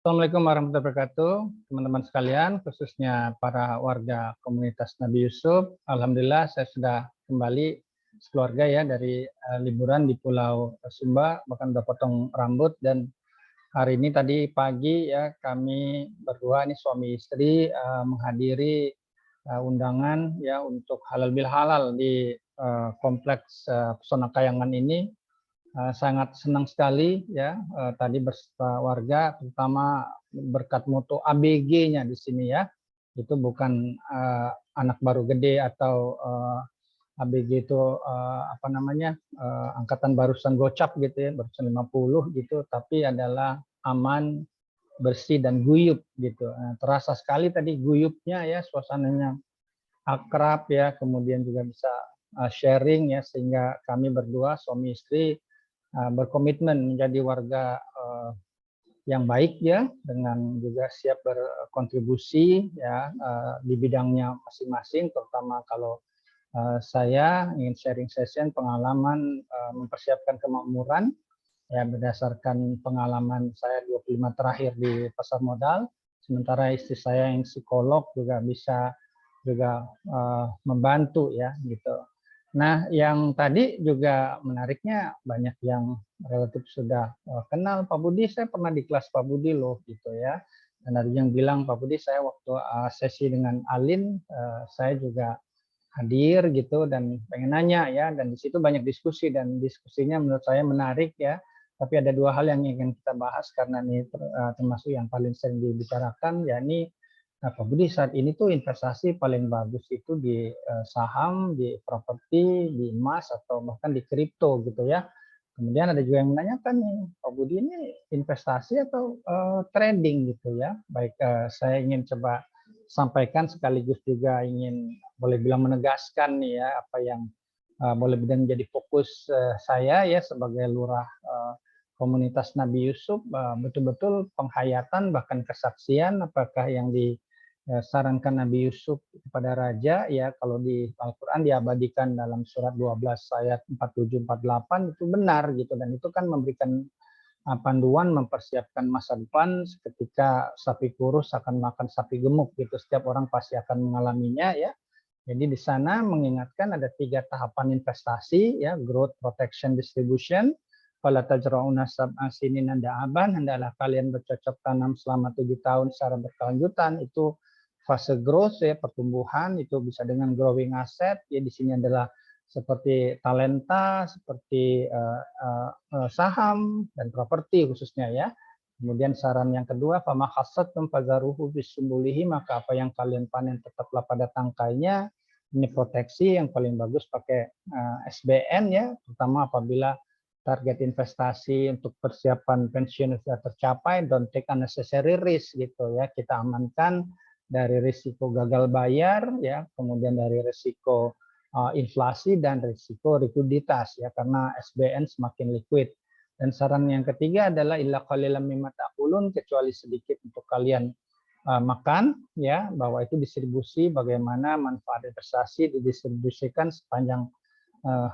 Assalamualaikum warahmatullahi wabarakatuh, teman-teman sekalian, khususnya para warga komunitas Nabi Yusuf. Alhamdulillah saya sudah kembali sekeluarga ya dari liburan di Pulau Sumba, bahkan udah potong rambut. Dan hari ini tadi pagi ya kami berdua ini suami istri menghadiri undangan ya untuk halal bil halal di kompleks Pesona Kayangan ini. Sangat senang sekali ya tadi beserta warga, terutama berkat moto ABG-nya di sini ya. Itu bukan anak baru gede atau ABG itu apa namanya angkatan barusan gocap gitu ya, barusan 50 gitu, tapi adalah aman, bersih dan guyup gitu. Terasa sekali tadi guyupnya ya, suasananya akrab ya, kemudian juga bisa sharing ya, sehingga kami berdua suami istri berkomitmen menjadi warga yang baik ya, dengan juga siap berkontribusi ya di bidangnya masing-masing, terutama kalau saya ingin sharing session pengalaman mempersiapkan kemakmuran ya, berdasarkan pengalaman saya 25 terakhir di pasar modal, sementara istri saya yang psikolog juga bisa juga membantu ya gitu. Nah, yang tadi juga menariknya banyak yang relatif sudah kenal Pak Budi. Saya pernah di kelas Pak Budi loh gitu ya. Dan ada yang bilang, Pak Budi, saya waktu sesi dengan Alin saya juga hadir gitu dan pengen nanya ya, dan di situ banyak diskusi dan diskusinya menurut saya menarik ya. Tapi ada dua hal yang ingin kita bahas karena ini termasuk yang paling sering dibicarakan, yakni Pak Budi, saat ini tuh investasi paling bagus itu di saham, di properti, di emas, atau bahkan di kripto gitu ya. Kemudian ada juga yang menanyakan nih, Pak Budi ini investasi atau trading gitu ya. Baik, saya ingin coba sampaikan sekaligus juga ingin boleh bilang menegaskan nih ya apa yang boleh bilang menjadi fokus saya ya sebagai lurah komunitas Nabi Yusuf, betul-betul penghayatan bahkan kesaksian apakah yang disarankan Nabi Yusuf kepada raja ya, kalau di Al-Quran diabadikan dalam surat 12 ayat 47-48 itu benar gitu, dan itu kan memberikan panduan mempersiapkan masa depan ketika sapi kurus akan makan sapi gemuk gitu, setiap orang pasti akan mengalaminya ya. Jadi di sana mengingatkan ada 3 tahapan investasi ya, growth, protection, distribution. Fala tajra'una sab'a sinin da'aban, hendaklah kalian bercocok tanam selama 7 tahun secara berkelanjutan. Itu fase growth ya, pertumbuhan, itu bisa dengan growing asset ya, di sini adalah seperti talenta, seperti saham dan properti khususnya ya. Kemudian saran yang kedua, fama hasadtum fazaruhu bisumbulihi, maka apa yang kalian panen tetaplah pada tangkainya. Ini proteksi yang paling bagus pakai SBN ya, terutama apabila target investasi untuk persiapan pensiun sudah tercapai. Don't take unnecessary risk gitu ya, kita amankan dari risiko gagal bayar ya, kemudian dari risiko inflasi dan risiko likuiditas ya, karena SBN semakin liquid. Dan saran yang ketiga adalah illa qalilan mimma ta'kulun, kecuali sedikit untuk kalian makan ya, bahwa itu distribusi, bagaimana manfaat investasi didistribusikan sepanjang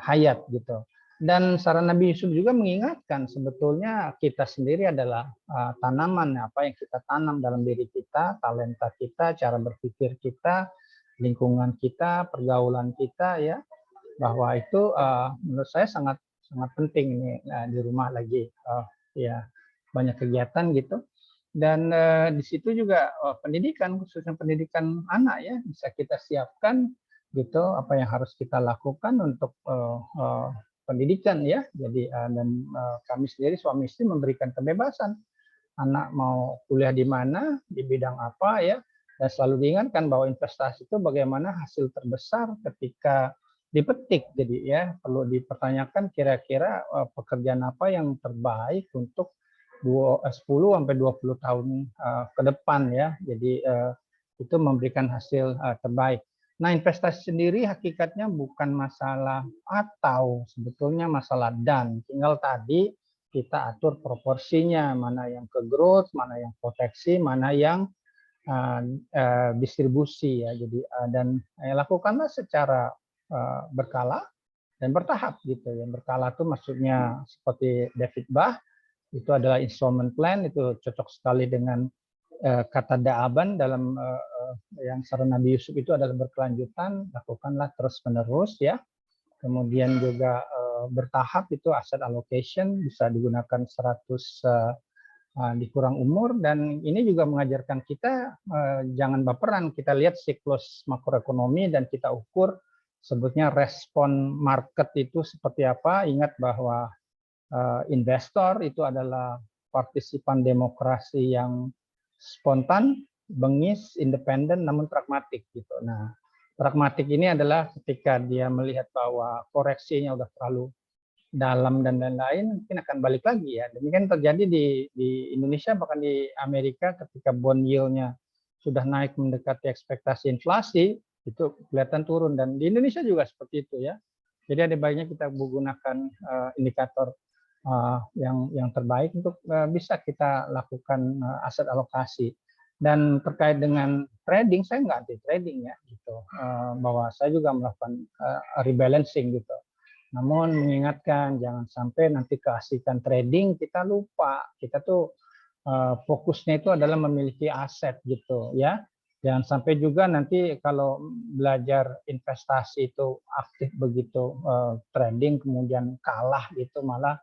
hayat gitu. Dan saran Nabi Yusuf juga mengingatkan sebetulnya kita sendiri adalah tanaman, apa yang kita tanam dalam diri kita, talenta kita, cara berpikir kita, lingkungan kita, pergaulan kita ya, bahwa itu menurut saya sangat sangat penting ini di rumah lagi ya banyak kegiatan gitu. Dan di situ juga pendidikan, khususnya pendidikan anak ya, bisa kita siapkan gitu apa yang harus kita lakukan untuk pendidikan ya. Jadi dan kami sendiri suami istri memberikan kebebasan, anak mau kuliah di mana, di bidang apa ya, dan selalu diingatkan bahwa investasi itu bagaimana hasil terbesar ketika dipetik. Jadi ya perlu dipertanyakan kira-kira pekerjaan apa yang terbaik untuk 10 sampai 20 tahun ke depan ya. Jadi itu memberikan hasil terbaik. Nah, investasi sendiri hakikatnya bukan masalah atau, sebetulnya masalah dan. Tinggal tadi kita atur proporsinya, mana yang ke growth, mana yang proteksi, mana yang distribusi ya. Jadi dan lakukanlah secara berkala dan bertahap gitu. Yang berkala itu maksudnya seperti David Bach, itu adalah installment plan, itu cocok sekali dengan kata da'aban dalam yang saran Nabi Yusuf itu adalah berkelanjutan, lakukanlah terus-menerus ya. Kemudian juga bertahap itu asset allocation bisa digunakan 100 dikurang umur, dan ini juga mengajarkan kita jangan baperan, kita lihat siklus makroekonomi dan kita ukur sebutnya respon market itu seperti apa. Ingat bahwa investor itu adalah partisipan demokrasi yang spontan, bengis, independen, namun pragmatik gitu. Nah, pragmatik ini adalah ketika dia melihat bahwa koreksinya udah terlalu dalam dan lain-lain, mungkin akan balik lagi ya. Demikian terjadi di Indonesia, bahkan di Amerika ketika bond yield-nya sudah naik mendekati ekspektasi inflasi, itu kelihatan turun, dan di Indonesia juga seperti itu ya. Jadi ada baiknya kita menggunakan indikator yang terbaik untuk bisa kita lakukan aset alokasi. Dan terkait dengan trading, saya nggak anti trading ya, gitu. Bahwa saya juga melakukan rebalancing gitu. Namun mengingatkan jangan sampai nanti keasikan trading kita lupa, kita tuh fokusnya itu adalah memiliki aset gitu ya. Jangan sampai juga nanti kalau belajar investasi itu aktif begitu trading kemudian kalah gitu, malah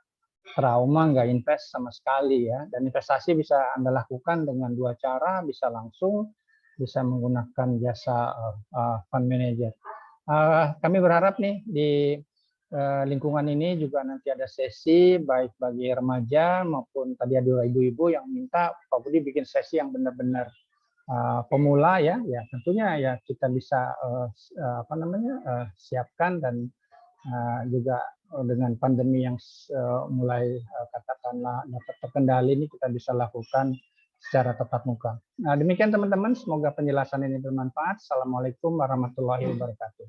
trauma, nggak invest sama sekali ya. Dan investasi bisa Anda lakukan dengan dua cara, bisa langsung, bisa menggunakan jasa fund manager. Kami berharap nih di lingkungan ini juga nanti ada sesi baik bagi remaja maupun tadi ada ibu-ibu yang minta Pak Budi bikin sesi yang benar-benar pemula ya, ya tentunya ya kita bisa siapkan, dan juga dengan pandemi yang mulai katakanlah dapat terkendali ini kita bisa lakukan secara tatap muka. Nah, demikian teman-teman, semoga penjelasan ini bermanfaat. Assalamualaikum warahmatullahi wabarakatuh.